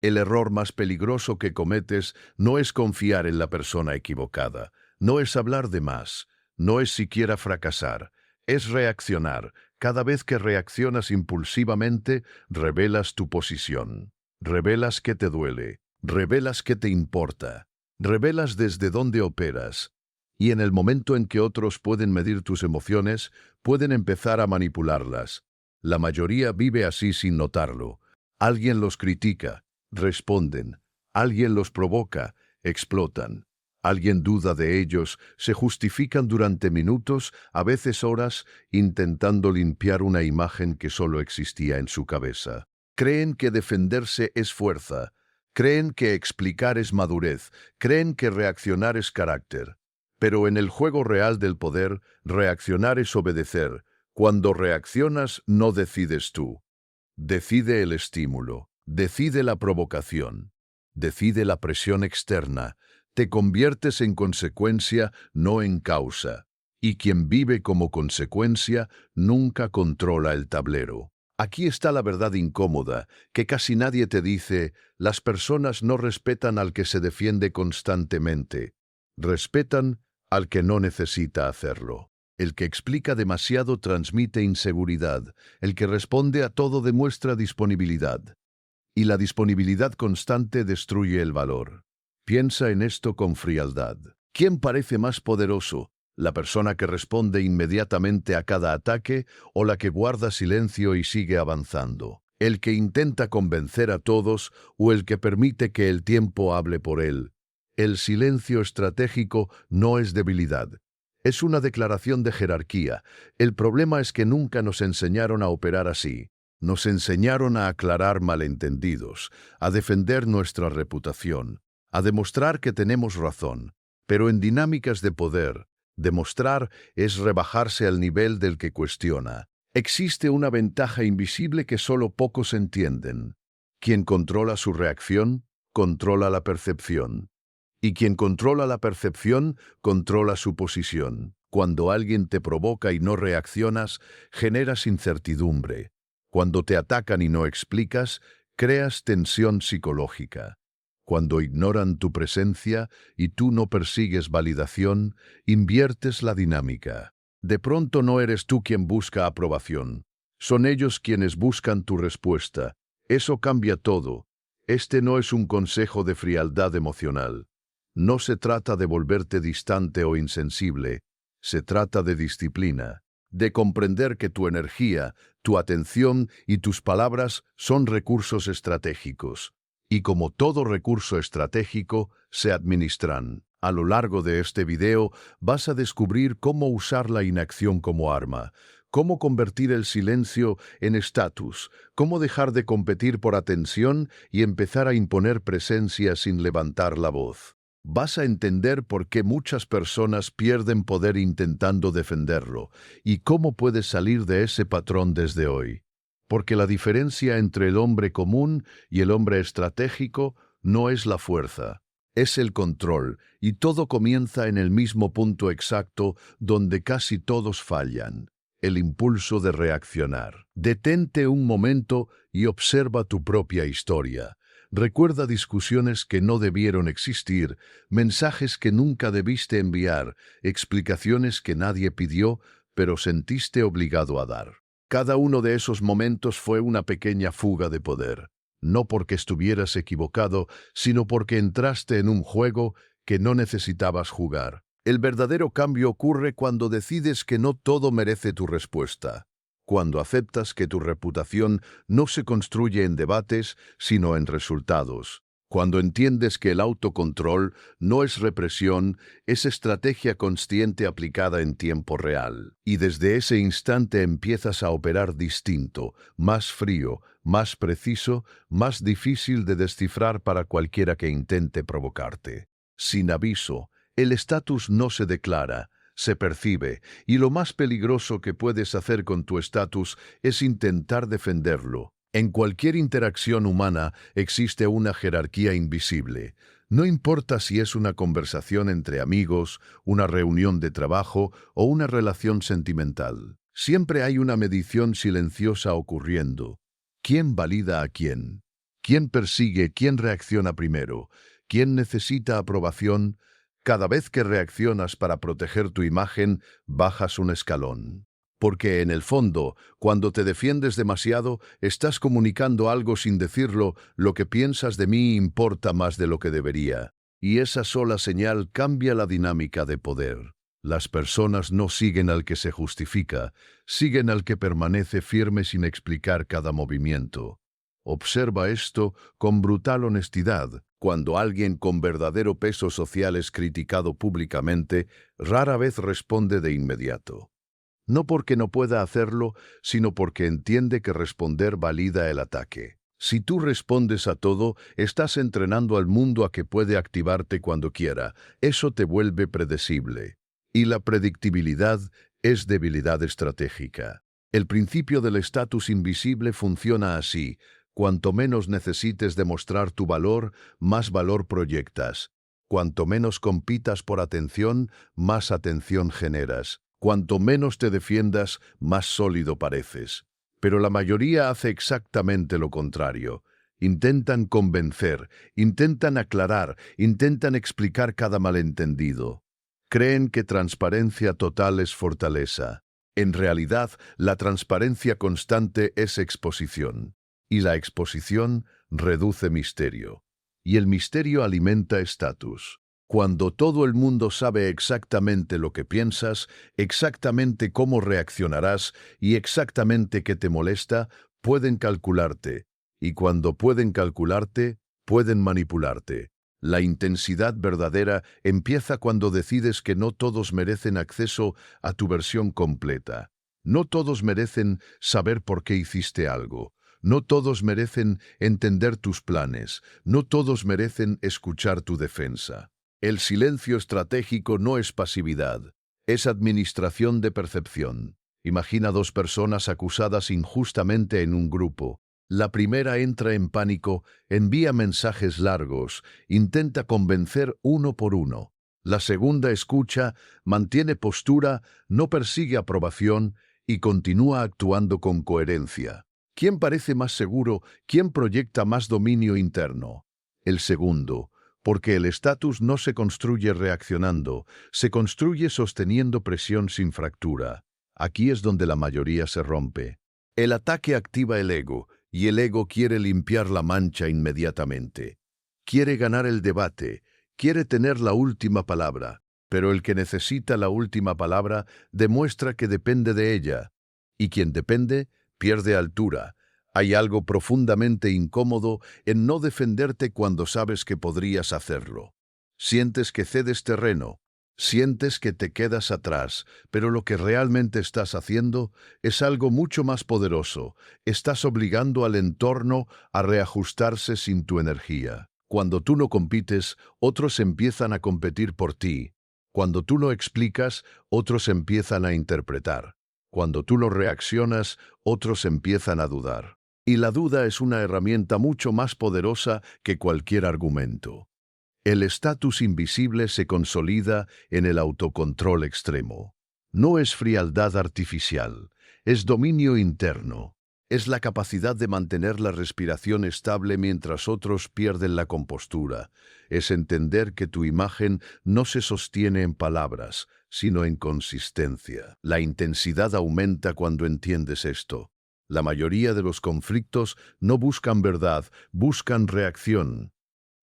El error más peligroso que cometes no es confiar en la persona equivocada, no es hablar de más, no es siquiera fracasar, es reaccionar. Cada vez que reaccionas impulsivamente, revelas tu posición, revelas qué te duele, revelas qué te importa, revelas desde dónde operas. Y en el momento en que otros pueden medir tus emociones, pueden empezar a manipularlas. La mayoría vive así sin notarlo. Alguien los critica, responden. Alguien los provoca, explotan. Alguien duda de ellos, se justifican durante minutos, a veces horas, intentando limpiar una imagen que solo existía en su cabeza. Creen que defenderse es fuerza, creen que explicar es madurez, creen que reaccionar es carácter. Pero en el juego real del poder, reaccionar es obedecer. Cuando reaccionas, no decides tú. Decide el estímulo, decide la provocación, decide la presión externa. Te conviertes en consecuencia, no en causa. Y quien vive como consecuencia nunca controla el tablero. Aquí está la verdad incómoda, que casi nadie te dice: las personas no respetan al que se defiende constantemente. Respetan al que no necesita hacerlo. El que explica demasiado transmite inseguridad. El que responde a todo demuestra disponibilidad. Y la disponibilidad constante destruye el valor. Piensa en esto con frialdad. ¿Quién parece más poderoso? ¿La persona que responde inmediatamente a cada ataque o la que guarda silencio y sigue avanzando? ¿El que intenta convencer a todos o el que permite que el tiempo hable por él? El silencio estratégico no es debilidad. Es una declaración de jerarquía. El problema es que nunca nos enseñaron a operar así. Nos enseñaron a aclarar malentendidos, a defender nuestra reputación, a demostrar que tenemos razón. Pero en dinámicas de poder, demostrar es rebajarse al nivel del que cuestiona. Existe una ventaja invisible que solo pocos entienden. Quien controla su reacción, controla la percepción. Y quien controla la percepción, controla su posición. Cuando alguien te provoca y no reaccionas, generas incertidumbre. Cuando te atacan y no explicas, creas tensión psicológica. Cuando ignoran tu presencia y tú no persigues validación, inviertes la dinámica. De pronto no eres tú quien busca aprobación. Son ellos quienes buscan tu respuesta. Eso cambia todo. Este no es un consejo de frialdad emocional. No se trata de volverte distante o insensible. Se trata de disciplina, de comprender que tu energía, tu atención y tus palabras son recursos estratégicos. Y como todo recurso estratégico, se administran. A lo largo de este video vas a descubrir cómo usar la inacción como arma, cómo convertir el silencio en estatus, cómo dejar de competir por atención y empezar a imponer presencia sin levantar la voz. Vas a entender por qué muchas personas pierden poder intentando defenderlo y cómo puedes salir de ese patrón desde hoy. Porque la diferencia entre el hombre común y el hombre estratégico no es la fuerza, es el control, y todo comienza en el mismo punto exacto donde casi todos fallan: el impulso de reaccionar. Detente un momento y observa tu propia historia. Recuerda discusiones que no debieron existir, mensajes que nunca debiste enviar, explicaciones que nadie pidió, pero sentiste obligado a dar. Cada uno de esos momentos fue una pequeña fuga de poder, no porque estuvieras equivocado, sino porque entraste en un juego que no necesitabas jugar. El verdadero cambio ocurre cuando decides que no todo merece tu respuesta. Cuando aceptas que tu reputación no se construye en debates, sino en resultados. Cuando entiendes que el autocontrol no es represión, es estrategia consciente aplicada en tiempo real. Y desde ese instante empiezas a operar distinto, más frío, más preciso, más difícil de descifrar para cualquiera que intente provocarte. Sin aviso, el estatus no se declara, se percibe, y lo más peligroso que puedes hacer con tu estatus es intentar defenderlo. En cualquier interacción humana existe una jerarquía invisible. No importa si es una conversación entre amigos, una reunión de trabajo o una relación sentimental. Siempre hay una medición silenciosa ocurriendo. ¿Quién valida a quién? ¿Quién persigue? ¿Quién reacciona primero? ¿Quién necesita aprobación? Cada vez que reaccionas para proteger tu imagen, bajas un escalón. Porque en el fondo, cuando te defiendes demasiado, estás comunicando algo sin decirlo: lo que piensas de mí importa más de lo que debería. Y esa sola señal cambia la dinámica de poder. Las personas no siguen al que se justifica, siguen al que permanece firme sin explicar cada movimiento. Observa esto con brutal honestidad. Cuando alguien con verdadero peso social es criticado públicamente, rara vez responde de inmediato. No porque no pueda hacerlo, sino porque entiende que responder valida el ataque. Si tú respondes a todo, estás entrenando al mundo a que puede activarte cuando quiera. Eso te vuelve predecible. Y la predictibilidad es debilidad estratégica. El principio del estatus invisible funciona así: cuanto menos necesites demostrar tu valor, más valor proyectas. Cuanto menos compitas por atención, más atención generas. Cuanto menos te defiendas, más sólido pareces. Pero la mayoría hace exactamente lo contrario. Intentan convencer, intentan aclarar, intentan explicar cada malentendido. Creen que transparencia total es fortaleza. En realidad, la transparencia constante es exposición. Y la exposición reduce misterio. Y el misterio alimenta estatus. Cuando todo el mundo sabe exactamente lo que piensas, exactamente cómo reaccionarás y exactamente qué te molesta, pueden calcularte. Y cuando pueden calcularte, pueden manipularte. La intensidad verdadera empieza cuando decides que no todos merecen acceso a tu versión completa. No todos merecen saber por qué hiciste algo. No todos merecen entender tus planes. No todos merecen escuchar tu defensa. El silencio estratégico no es pasividad, es administración de percepción. Imagina dos personas acusadas injustamente en un grupo. La primera entra en pánico, envía mensajes largos, intenta convencer uno por uno. La segunda escucha, mantiene postura, no persigue aprobación y continúa actuando con coherencia. ¿Quién parece más seguro? ¿Quién proyecta más dominio interno? El segundo, porque el estatus no se construye reaccionando, se construye sosteniendo presión sin fractura. Aquí es donde la mayoría se rompe. El ataque activa el ego, y el ego quiere limpiar la mancha inmediatamente. Quiere ganar el debate, quiere tener la última palabra, pero el que necesita la última palabra demuestra que depende de ella, y quien depende pierde altura. Hay algo profundamente incómodo en no defenderte cuando sabes que podrías hacerlo. Sientes que cedes terreno, sientes que te quedas atrás, pero lo que realmente estás haciendo es algo mucho más poderoso. Estás obligando al entorno a reajustarse sin tu energía. Cuando tú no compites, otros empiezan a competir por ti. Cuando tú no explicas, otros empiezan a interpretar. Cuando tú no reaccionas, otros empiezan a dudar. Y la duda es una herramienta mucho más poderosa que cualquier argumento. El estatus invisible se consolida en el autocontrol extremo. No es frialdad artificial, es dominio interno. Es la capacidad de mantener la respiración estable mientras otros pierden la compostura. Es entender que tu imagen no se sostiene en palabras, sino en consistencia. La intensidad aumenta cuando entiendes esto. La mayoría de los conflictos no buscan verdad, buscan reacción.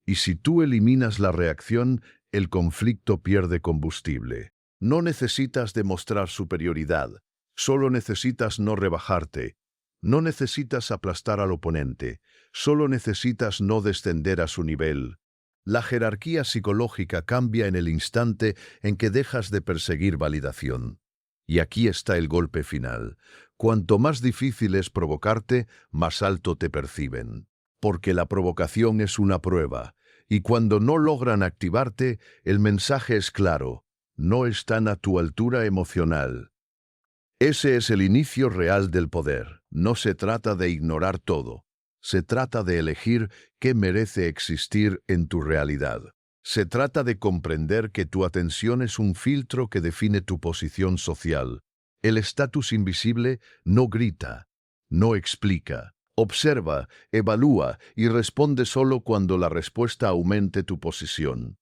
Y si tú eliminas la reacción, el conflicto pierde combustible. No necesitas demostrar superioridad, solo necesitas no rebajarte. No necesitas aplastar al oponente, solo necesitas no descender a su nivel. La jerarquía psicológica cambia en el instante en que dejas de perseguir validación. Y aquí está el golpe final. Cuanto más difícil es provocarte, más alto te perciben. Porque la provocación es una prueba, y cuando no logran activarte, el mensaje es claro: no están a tu altura emocional. Ese es el inicio real del poder. No se trata de ignorar todo. Se trata de elegir qué merece existir en tu realidad. Se trata de comprender que tu atención es un filtro que define tu posición social. El estatus invisible no grita, no explica, Observa, evalúa y responde solo cuando la respuesta aumente tu posición.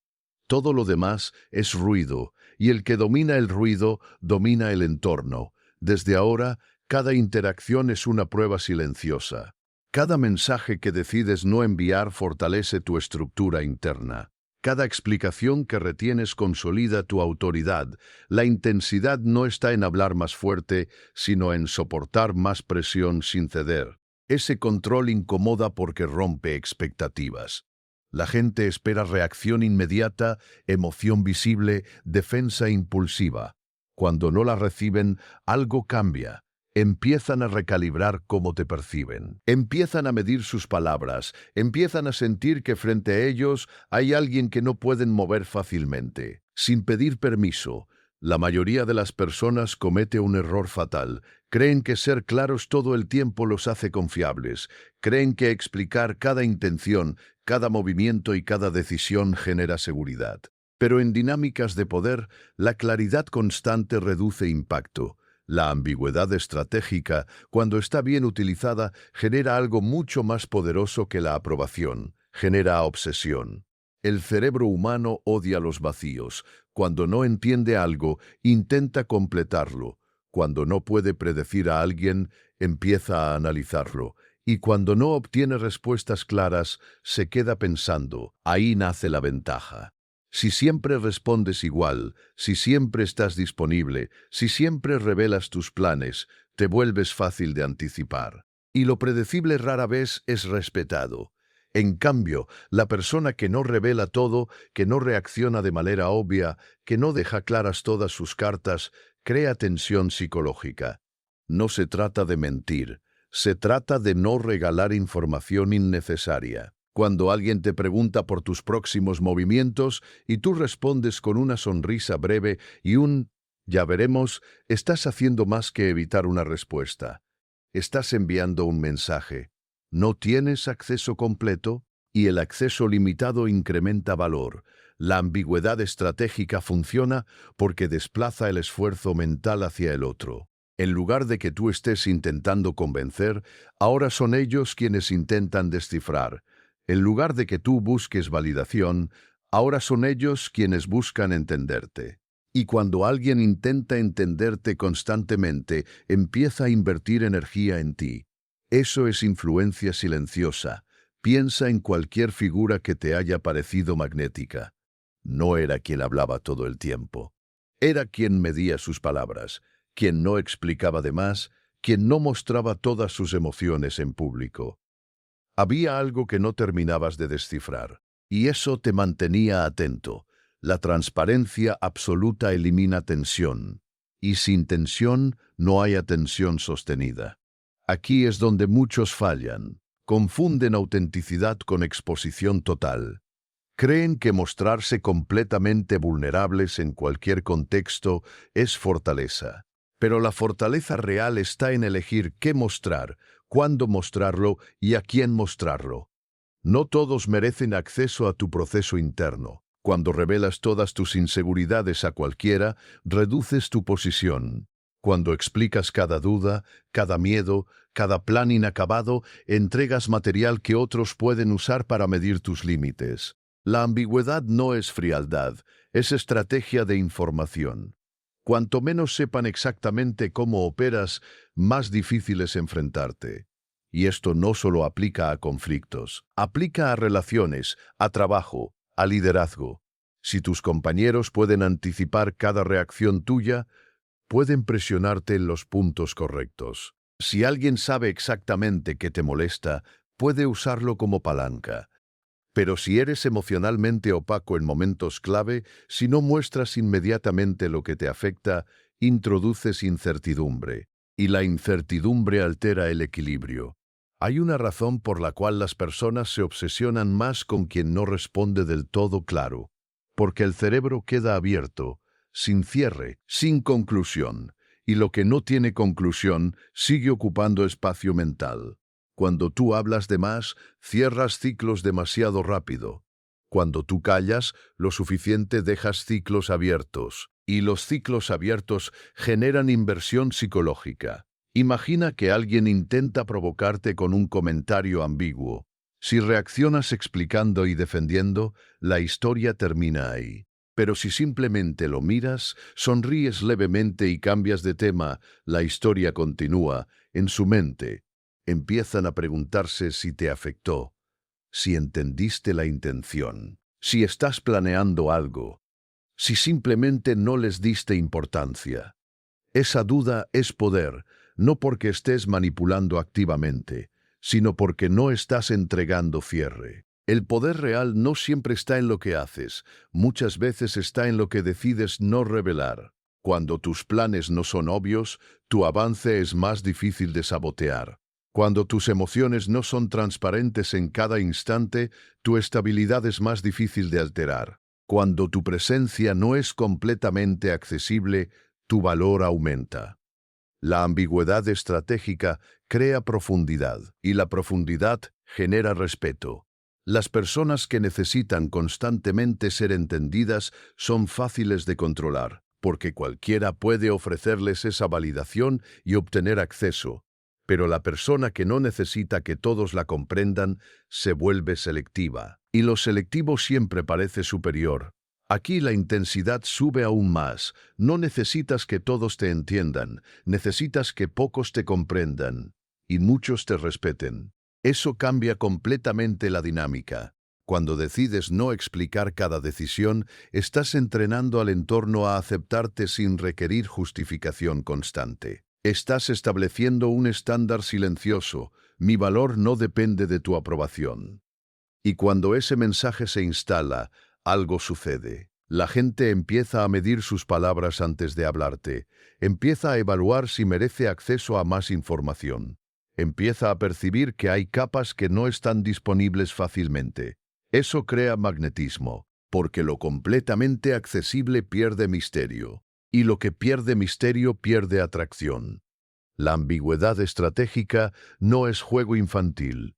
Todo lo demás es ruido, y el que domina el ruido domina el entorno. Desde ahora, cada interacción es una prueba silenciosa. Cada mensaje que decides no enviar fortalece tu estructura interna. Cada explicación que retienes consolida tu autoridad. La intensidad no está en hablar más fuerte, sino en soportar más presión sin ceder. Ese control incomoda porque rompe expectativas. La gente espera reacción inmediata, emoción visible, defensa impulsiva. Cuando no la reciben, algo cambia. Empiezan a recalibrar cómo te perciben. Empiezan a medir sus palabras. Empiezan a sentir que frente a ellos hay alguien que no pueden mover fácilmente. Sin pedir permiso, la mayoría de las personas comete un error fatal. Creen que ser claros todo el tiempo los hace confiables. Creen que explicar cada intención, cada movimiento y cada decisión genera seguridad. Pero en dinámicas de poder, la claridad constante reduce impacto. La ambigüedad estratégica, cuando está bien utilizada, genera algo mucho más poderoso que la aprobación. Genera obsesión. El cerebro humano odia los vacíos. Cuando no entiende algo, intenta completarlo. Cuando no puede predecir a alguien, empieza a analizarlo. Y cuando no obtiene respuestas claras, se queda pensando. Ahí nace la ventaja. Si siempre respondes igual, si siempre estás disponible, si siempre revelas tus planes, te vuelves fácil de anticipar. Y lo predecible rara vez es respetado. En cambio, la persona que no revela todo, que no reacciona de manera obvia, que no deja claras todas sus cartas, crea tensión psicológica. No se trata de mentir, se trata de no regalar información innecesaria. Cuando alguien te pregunta por tus próximos movimientos y tú respondes con una sonrisa breve y un «ya veremos», estás haciendo más que evitar una respuesta. Estás enviando un mensaje. No tienes acceso completo y el acceso limitado incrementa valor. La ambigüedad estratégica funciona porque desplaza el esfuerzo mental hacia el otro. En lugar de que tú estés intentando convencer, ahora son ellos quienes intentan descifrar. En lugar de que tú busques validación, ahora son ellos quienes buscan entenderte. Y cuando alguien intenta entenderte constantemente, empieza a invertir energía en ti. Eso es influencia silenciosa. Piensa en cualquier figura que te haya parecido magnética. No era quien hablaba todo el tiempo. Era quien medía sus palabras, quien no explicaba de más, quien no mostraba todas sus emociones en público. Había algo que no terminabas de descifrar, y eso te mantenía atento. La transparencia absoluta elimina tensión, y sin tensión no hay atención sostenida. Aquí es donde muchos fallan. Confunden autenticidad con exposición total. Creen que mostrarse completamente vulnerables en cualquier contexto es fortaleza. Pero la fortaleza real está en elegir qué mostrar, cuándo mostrarlo y a quién mostrarlo. No todos merecen acceso a tu proceso interno. Cuando revelas todas tus inseguridades a cualquiera, reduces tu posición. Cuando explicas cada duda, cada miedo, cada plan inacabado, entregas material que otros pueden usar para medir tus límites. La ambigüedad no es frialdad, es estrategia de información. Cuanto menos sepan exactamente cómo operas, más difícil es enfrentarte. Y esto no solo aplica a conflictos, aplica a relaciones, a trabajo, a liderazgo. Si tus compañeros pueden anticipar cada reacción tuya, pueden presionarte en los puntos correctos. Si alguien sabe exactamente qué te molesta, puede usarlo como palanca. Pero si eres emocionalmente opaco en momentos clave, si no muestras inmediatamente lo que te afecta, introduces incertidumbre. Y la incertidumbre altera el equilibrio. Hay una razón por la cual las personas se obsesionan más con quien no responde del todo claro. Porque el cerebro queda abierto, sin cierre, sin conclusión. Y lo que no tiene conclusión sigue ocupando espacio mental. Cuando tú hablas de más, cierras ciclos demasiado rápido. Cuando tú callas, lo suficiente dejas ciclos abiertos. Y los ciclos abiertos generan inversión psicológica. Imagina que alguien intenta provocarte con un comentario ambiguo. Si reaccionas explicando y defendiendo, la historia termina ahí. Pero si simplemente lo miras, sonríes levemente y cambias de tema, la historia continúa. En su mente, empiezan a preguntarse si te afectó, si entendiste la intención, si estás planeando algo, si simplemente no les diste importancia. Esa duda es poder, no porque estés manipulando activamente, sino porque no estás entregando cierre. El poder real no siempre está en lo que haces, muchas veces está en lo que decides no revelar. Cuando tus planes no son obvios, tu avance es más difícil de sabotear. Cuando tus emociones no son transparentes en cada instante, tu estabilidad es más difícil de alterar. Cuando tu presencia no es completamente accesible, tu valor aumenta. La ambigüedad estratégica crea profundidad y la profundidad genera respeto. Las personas que necesitan constantemente ser entendidas son fáciles de controlar, porque cualquiera puede ofrecerles esa validación y obtener acceso. Pero la persona que no necesita que todos la comprendan se vuelve selectiva, y lo selectivo siempre parece superior. Aquí la intensidad sube aún más. No necesitas que todos te entiendan, necesitas que pocos te comprendan y muchos te respeten. Eso cambia completamente la dinámica. Cuando decides no explicar cada decisión, estás entrenando al entorno a aceptarte sin requerir justificación constante. Estás estableciendo un estándar silencioso. Mi valor no depende de tu aprobación. Y cuando ese mensaje se instala, algo sucede. La gente empieza a medir sus palabras antes de hablarte, empieza a evaluar si merece acceso a más información, empieza a percibir que hay capas que no están disponibles fácilmente. Eso crea magnetismo, porque lo completamente accesible pierde misterio, y lo que pierde misterio pierde atracción. La ambigüedad estratégica no es juego infantil.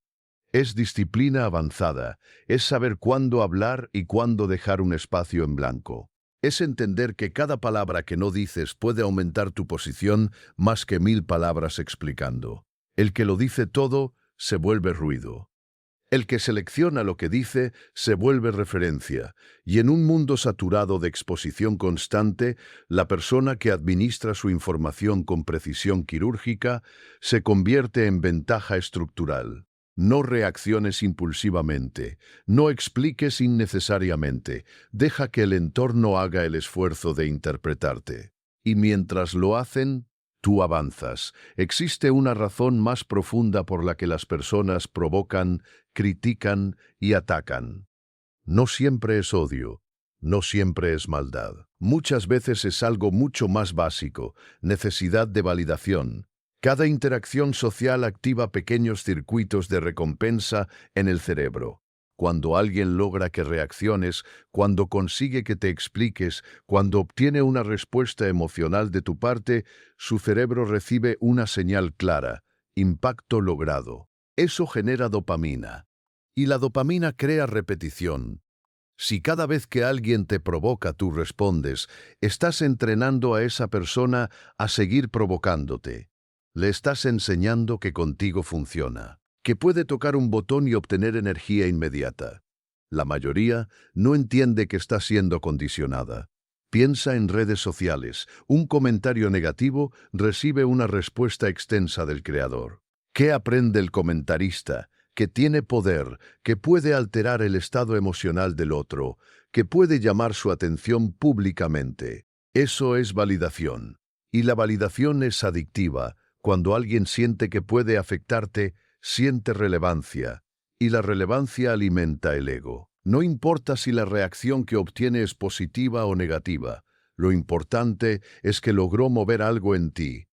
Es disciplina avanzada, es saber cuándo hablar y cuándo dejar un espacio en blanco. Es entender que cada palabra que no dices puede aumentar tu posición más que 1000 palabras explicando. El que lo dice todo se vuelve ruido. El que selecciona lo que dice se vuelve referencia, y en un mundo saturado de exposición constante, la persona que administra su información con precisión quirúrgica se convierte en ventaja estructural. No reacciones impulsivamente, no expliques innecesariamente, deja que el entorno haga el esfuerzo de interpretarte. Y mientras lo hacen, tú avanzas. Existe una razón más profunda por la que las personas provocan, critican y atacan. No siempre es odio, no siempre es maldad. Muchas veces es algo mucho más básico, necesidad de validación. Cada interacción social activa pequeños circuitos de recompensa en el cerebro. Cuando alguien logra que reacciones, cuando consigue que te expliques, cuando obtiene una respuesta emocional de tu parte, su cerebro recibe una señal clara: impacto logrado. Eso genera dopamina. Y la dopamina crea repetición. Si cada vez que alguien te provoca tú respondes, estás entrenando a esa persona a seguir provocándote. Le estás enseñando que contigo funciona, que puede tocar un botón y obtener energía inmediata. La mayoría no entiende que está siendo condicionada. Piensa en redes sociales. Un comentario negativo recibe una respuesta extensa del creador. ¿Qué aprende el comentarista? Que tiene poder, que puede alterar el estado emocional del otro, que puede llamar su atención públicamente. Eso es validación. Y la validación es adictiva. Cuando alguien siente que puede afectarte, siente relevancia. Y la relevancia alimenta el ego. No importa si la reacción que obtiene es positiva o negativa. Lo importante es que logró mover algo en ti.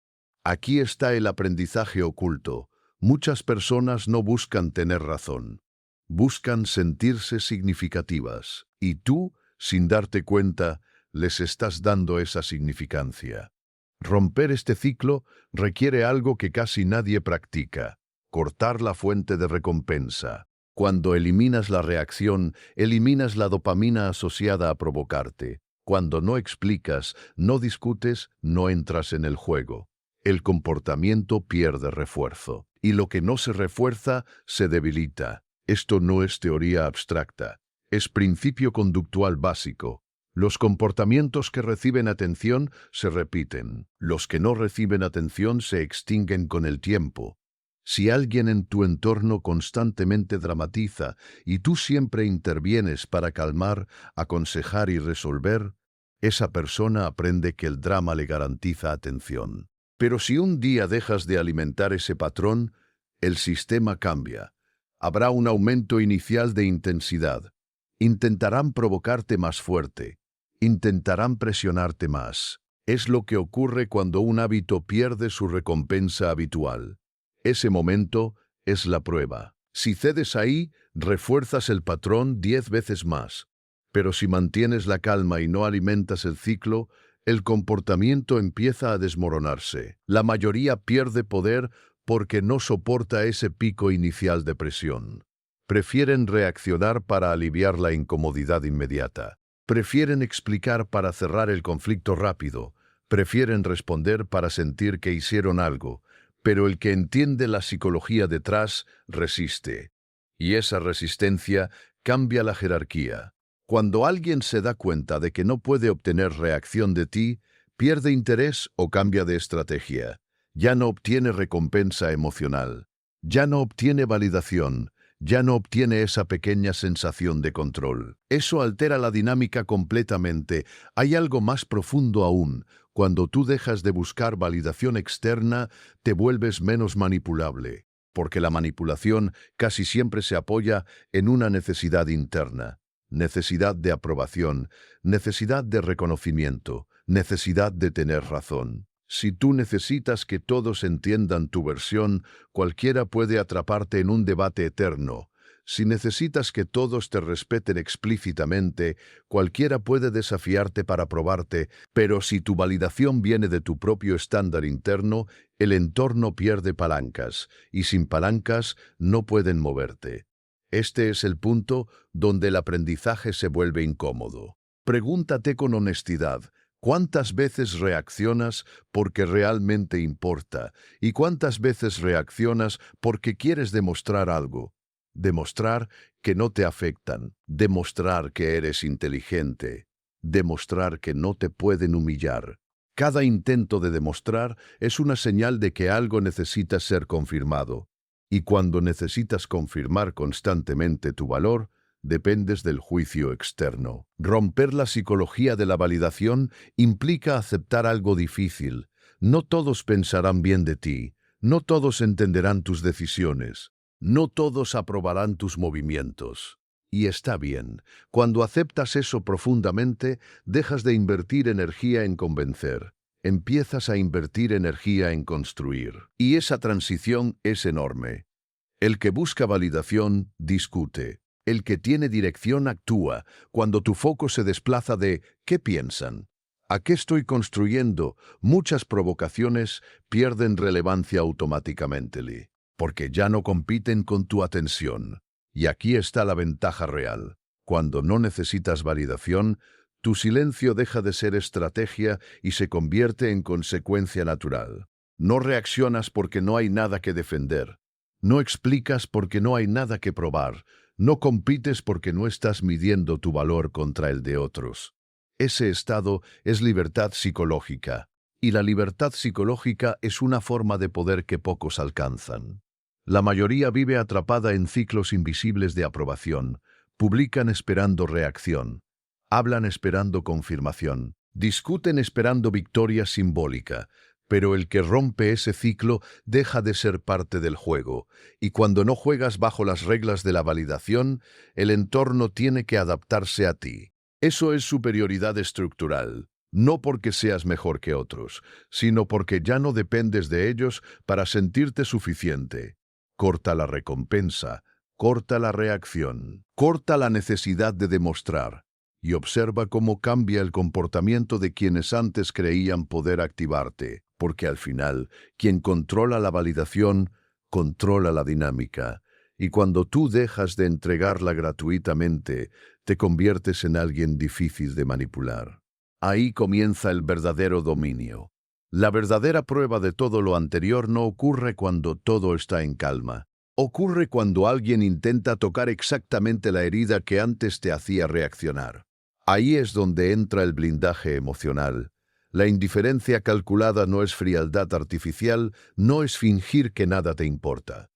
Aquí está el aprendizaje oculto. Muchas personas no buscan tener razón, buscan sentirse significativas, y tú, sin darte cuenta, les estás dando esa significancia. Romper este ciclo requiere algo que casi nadie practica: cortar la fuente de recompensa. Cuando eliminas la reacción, eliminas la dopamina asociada a provocarte. Cuando no explicas, no discutes, no entras en el juego. el comportamiento pierde refuerzo. Y lo que no se refuerza, se debilita. Esto no es teoría abstracta. Es principio conductual básico. Los comportamientos que reciben atención se repiten. Los que no reciben atención se extinguen con el tiempo. Si alguien en tu entorno constantemente dramatiza y tú siempre intervienes para calmar, aconsejar y resolver, esa persona aprende que el drama le garantiza atención. Pero si un día dejas de alimentar ese patrón, el sistema cambia. Habrá un aumento inicial de intensidad. Intentarán provocarte más fuerte. Intentarán presionarte más. Es lo que ocurre cuando un hábito pierde su recompensa habitual. Ese momento es la prueba. Si cedes ahí, refuerzas el patrón 10 veces más. Pero si mantienes la calma y no alimentas el ciclo, el comportamiento empieza a desmoronarse. La mayoría pierde poder porque no soporta ese pico inicial de presión. Prefieren reaccionar para aliviar la incomodidad inmediata. Prefieren explicar para cerrar el conflicto rápido. Prefieren responder para sentir que hicieron algo. Pero el que entiende la psicología detrás resiste. Y esa resistencia cambia la jerarquía. Cuando alguien se da cuenta de que no puede obtener reacción de ti, pierde interés o cambia de estrategia. Ya no obtiene recompensa emocional. Ya no obtiene validación. Ya no obtiene esa pequeña sensación de control. Eso altera la dinámica completamente. Hay algo más profundo aún. Cuando tú dejas de buscar validación externa, te vuelves menos manipulable, porque la manipulación casi siempre se apoya en una necesidad interna. Necesidad de aprobación, necesidad de reconocimiento, necesidad de tener razón. Si tú necesitas que todos entiendan tu versión, cualquiera puede atraparte en un debate eterno. Si necesitas que todos te respeten explícitamente, cualquiera puede desafiarte para probarte, pero si tu validación viene de tu propio estándar interno, el entorno pierde palancas, y sin palancas no pueden moverte. Este es el punto donde el aprendizaje se vuelve incómodo. Pregúntate con honestidad, ¿cuántas veces reaccionas porque realmente importa? ¿Y cuántas veces reaccionas porque quieres demostrar algo? Demostrar que no te afectan, demostrar que eres inteligente, demostrar que no te pueden humillar. Cada intento de demostrar es una señal de que algo necesita ser confirmado. Y cuando necesitas confirmar constantemente tu valor, dependes del juicio externo. Romper la psicología de la validación implica aceptar algo difícil. No todos pensarán bien de ti, no todos entenderán tus decisiones, no todos aprobarán tus movimientos. Y está bien. Cuando aceptas eso profundamente, dejas de invertir energía en convencer. Empiezas a invertir energía en construir. Y esa transición es enorme. El que busca validación, discute. El que tiene dirección actúa. Cuando tu foco se desplaza de ¿qué piensan? ¿A qué estoy construyendo? Muchas provocaciones pierden relevancia automáticamente, porque ya no compiten con tu atención. Y aquí está la ventaja real. Cuando no necesitas validación, tu silencio deja de ser estrategia y se convierte en consecuencia natural. No reaccionas porque no hay nada que defender. No explicas porque no hay nada que probar. No compites porque no estás midiendo tu valor contra el de otros. Ese estado es libertad psicológica. Y la libertad psicológica es una forma de poder que pocos alcanzan. La mayoría vive atrapada en ciclos invisibles de aprobación. Publican esperando reacción. Hablan esperando confirmación. Discuten esperando victoria simbólica. Pero el que rompe ese ciclo deja de ser parte del juego. Y cuando no juegas bajo las reglas de la validación, el entorno tiene que adaptarse a ti. Eso es superioridad estructural. No porque seas mejor que otros, sino porque ya no dependes de ellos para sentirte suficiente. Corta la recompensa, corta la reacción, corta la necesidad de demostrar y observa cómo cambia el comportamiento de quienes antes creían poder activarte, porque al final, quien controla la validación, controla la dinámica. Y cuando tú dejas de entregarla gratuitamente, te conviertes en alguien difícil de manipular. Ahí comienza el verdadero dominio. La verdadera prueba de todo lo anterior no ocurre cuando todo está en calma. Ocurre cuando alguien intenta tocar exactamente la herida que antes te hacía reaccionar. Ahí es donde entra el blindaje emocional. La indiferencia calculada no es frialdad artificial, no es fingir que nada te importa.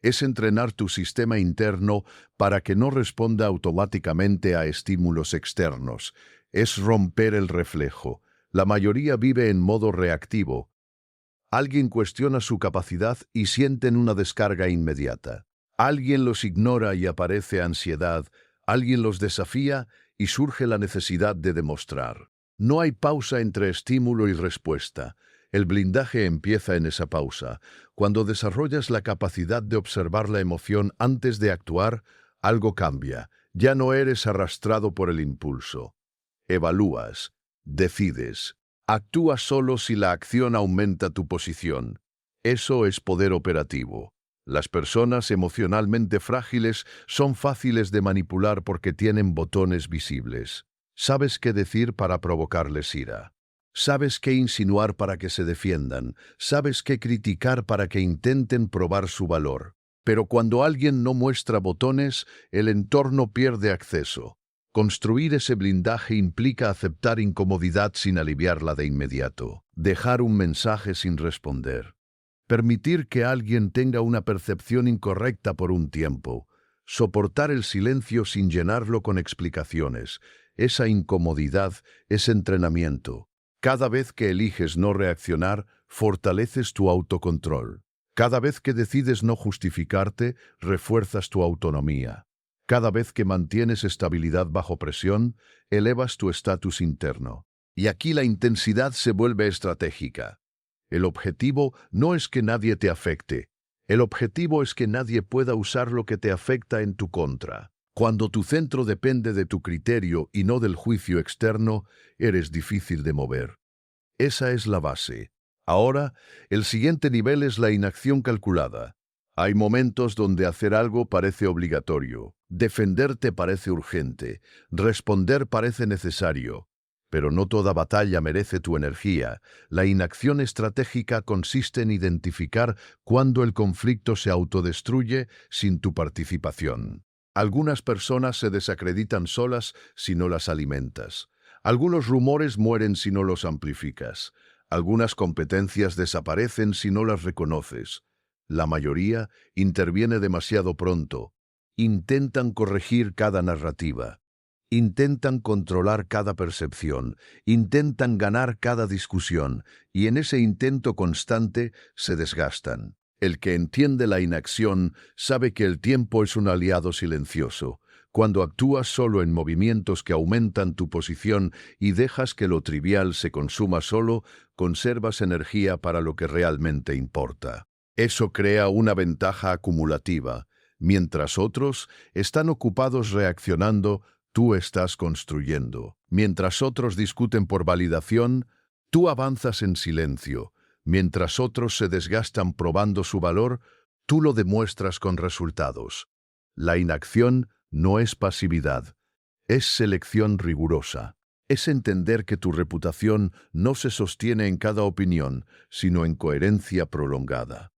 Es entrenar tu sistema interno para que no responda automáticamente a estímulos externos. Es romper el reflejo. La mayoría vive en modo reactivo. Alguien cuestiona su capacidad y sienten una descarga inmediata. Alguien los ignora y aparece ansiedad. Alguien los desafía y surge la necesidad de demostrar. No hay pausa entre estímulo y respuesta. El blindaje empieza en esa pausa. Cuando desarrollas la capacidad de observar la emoción antes de actuar, algo cambia. Ya no eres arrastrado por el impulso. Evalúas, decides. Actúa solo si la acción aumenta tu posición. Eso es poder operativo. Las personas emocionalmente frágiles son fáciles de manipular porque tienen botones visibles. Sabes qué decir para provocarles ira. Sabes qué insinuar para que se defiendan. Sabes qué criticar para que intenten probar su valor. Pero cuando alguien no muestra botones, el entorno pierde acceso. Construir ese blindaje implica aceptar incomodidad sin aliviarla de inmediato, dejar un mensaje sin responder, permitir que alguien tenga una percepción incorrecta por un tiempo, soportar el silencio sin llenarlo con explicaciones. Esa incomodidad es entrenamiento. Cada vez que eliges no reaccionar, fortaleces tu autocontrol. Cada vez que decides no justificarte, refuerzas tu autonomía. Cada vez que mantienes estabilidad bajo presión, elevas tu estatus interno. Y aquí la intensidad se vuelve estratégica. El objetivo no es que nadie te afecte. El objetivo es que nadie pueda usar lo que te afecta en tu contra. Cuando tu centro depende de tu criterio y no del juicio externo, eres difícil de mover. Esa es la base. Ahora, el siguiente nivel es la inacción calculada. Hay momentos donde hacer algo parece obligatorio, defenderte parece urgente, responder parece necesario. Pero no toda batalla merece tu energía. La inacción estratégica consiste en identificar cuándo el conflicto se autodestruye sin tu participación. Algunas personas se desacreditan solas si no las alimentas. Algunos rumores mueren si no los amplificas. Algunas competencias desaparecen si no las reconoces. La mayoría interviene demasiado pronto. Intentan corregir cada narrativa. Intentan controlar cada percepción. Intentan ganar cada discusión. Y en ese intento constante se desgastan. El que entiende la inacción sabe que el tiempo es un aliado silencioso. Cuando actúas solo en movimientos que aumentan tu posición y dejas que lo trivial se consuma solo, conservas energía para lo que realmente importa. Eso crea una ventaja acumulativa. Mientras otros están ocupados reaccionando, tú estás construyendo. Mientras otros discuten por validación, tú avanzas en silencio. Mientras otros se desgastan probando su valor, tú lo demuestras con resultados. La inacción no es pasividad, es selección rigurosa. Es entender que tu reputación no se sostiene en cada opinión, sino en coherencia prolongada.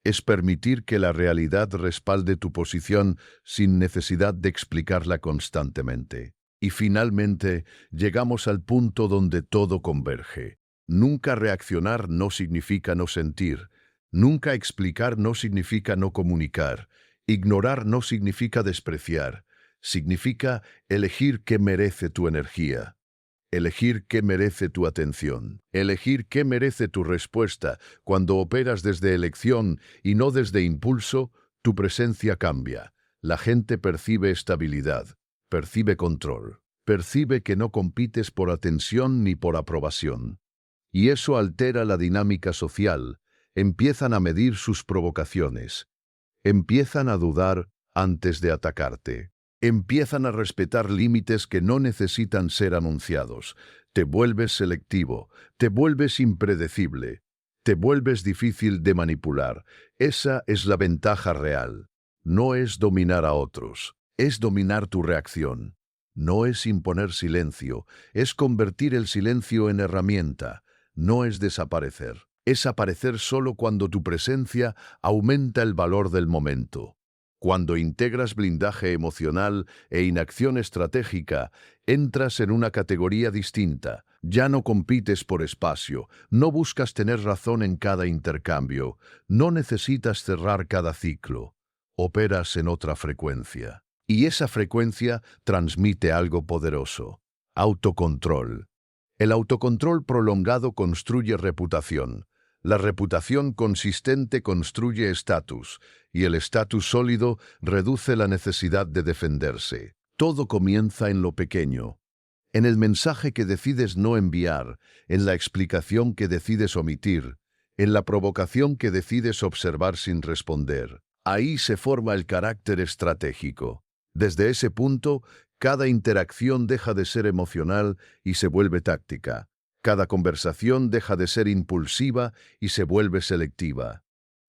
Es permitir que la realidad respalde tu posición sin necesidad de explicarla constantemente. Y finalmente, llegamos al punto donde todo converge. Nunca reaccionar no significa no sentir. Nunca explicar no significa no comunicar. Ignorar no significa despreciar. Significa elegir qué merece tu energía. Elegir qué merece tu atención, elegir qué merece tu respuesta. Cuando operas desde elección y no desde impulso, tu presencia cambia. La gente percibe estabilidad, percibe control, percibe que no compites por atención ni por aprobación. Y eso altera la dinámica social. Empiezan a medir sus provocaciones. Empiezan a dudar antes de atacarte. Empiezan a respetar límites que no necesitan ser anunciados. Te vuelves selectivo, te vuelves impredecible, te vuelves difícil de manipular. Esa es la ventaja real. No es dominar a otros, es dominar tu reacción. No es imponer silencio, es convertir el silencio en herramienta. no es desaparecer. Es aparecer solo cuando tu presencia aumenta el valor del momento. Cuando integras blindaje emocional e inacción estratégica, entras en una categoría distinta. Ya no compites por espacio, no buscas tener razón en cada intercambio, no necesitas cerrar cada ciclo. Operas en otra frecuencia. Y esa frecuencia transmite algo poderoso. Autocontrol. El autocontrol prolongado construye reputación. La reputación consistente construye estatus, y el estatus sólido reduce la necesidad de defenderse. Todo comienza en lo pequeño, en el mensaje que decides no enviar, en la explicación que decides omitir, en la provocación que decides observar sin responder. Ahí se forma el carácter estratégico. Desde ese punto, cada interacción deja de ser emocional y se vuelve táctica. Cada conversación deja de ser impulsiva y se vuelve selectiva.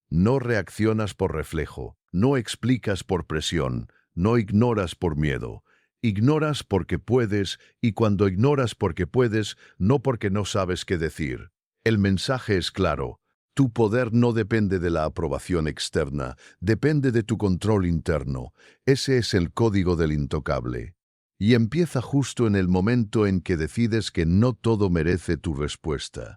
No reaccionas por reflejo, no explicas por presión, no ignoras por miedo. Ignoras porque puedes, y cuando ignoras porque puedes, no porque no sabes qué decir. El mensaje es claro. Tu poder no depende de la aprobación externa, depende de tu control interno. Ese es el código del intocable. Y empieza justo en el momento en que decides que no todo merece tu respuesta.